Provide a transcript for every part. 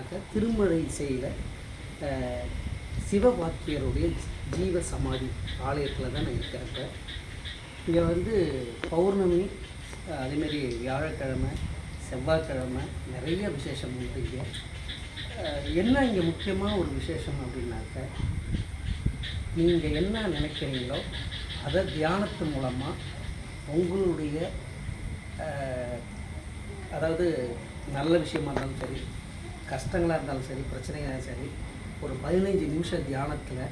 கேட்டிங்கனாக்கா திருமழை இசையில் சிவபாக்கியருடைய ஜீவ சமாதி ஆலயத்தில் தான் நான் இருக்கிறேன். இங்கே வந்து பௌர்ணமி, அதேமாரி வியாழக்கிழமை, செவ்வாய்க்கிழமை நிறைய விசேஷம் உண்டு. இங்கே என்ன இங்கே முக்கியமாக ஒரு விசேஷம் அப்படின்னாக்க, நீங்கள் என்ன நினைக்கிறீங்களோ அதை தியானத்து மூலமாக உங்களுடைய அதாவது நல்ல விஷயமா இருந்தாலும் சரி, கஷ்டங்களாக இருந்தாலும் சரி, பிரச்சனைகளாக சரி, ஒரு 15 நிமிஷம் தியானத்தில்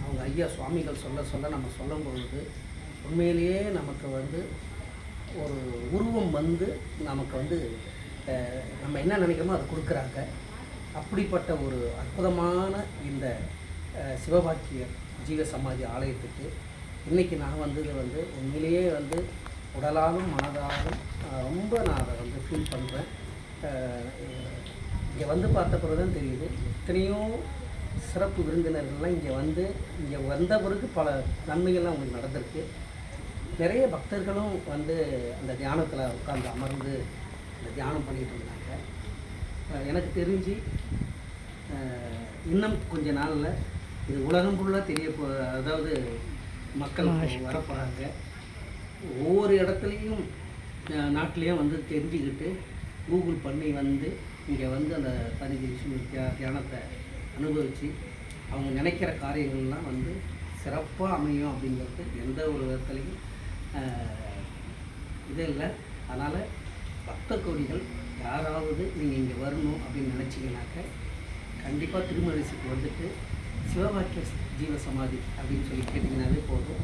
அவங்க ஐயா சுவாமிகள் சொல்ல நம்ம சொல்லும் பொழுது உண்மையிலேயே நமக்கு வந்து ஒரு உருவம் வந்து நமக்கு வந்து நம்ம என்ன நினைக்கிறோமோ அதை கொடுக்குறாங்க. அப்படிப்பட்ட ஒரு அற்புதமான இந்த சிவபாக்கியர் ஜீவ சமாதி ஆலயத்துக்கு இன்றைக்கி நான் வந்தது வந்து உண்மையிலேயே வந்து உடலாலும் மனதாலும் ரொம்ப நான் அதை வந்து ஃபீல் பண்ணுறேன். இங்கே வந்து பார்த்த பிறகு தான் தெரியுது, எத்தனையோ சிறப்பு விருந்தினர்கள்லாம் இங்கே வந்த பிறகு பல நன்மைகள்லாம் அவங்களுக்கு நடந்திருக்கு. நிறைய பக்தர்களும் வந்து அந்த தியானத்தில் உட்கார்ந்து அமர்ந்து அந்த தியானம் பண்ணிகிட்டு இருந்தாங்க. எனக்கு தெரிஞ்சு இன்னும் கொஞ்ச நாளில் இது உலகம் ஃபுல்லாக அதாவது மக்கள் வரப்போகிறாங்க. ஒவ்வொரு இடத்துலையும் நாட்டிலையும் வந்து தெரிஞ்சுக்கிட்டு கூகுள் பண்ணி வந்து இங்கே வந்து அந்த 15 நிமிஷம் தியானத்தை அனுபவித்து அவங்க நினைக்கிற காரியங்கள்லாம் வந்து சிறப்பாக அமையும் அப்படிங்கிறது எந்த ஒரு விதத்துலையும் இது இல்லை. அதனால் பக்த கோடிகள் யாராவது நீங்கள் இங்கே வரணும் அப்படின்னு நினச்சிங்கனாக்க கண்டிப்பாக திருமழிசைக்கு வந்துட்டு சிவபாக்கிய ஜீவ சமாதி அப்படின்னு சொல்லி கேட்டிங்கனாலே போதும்.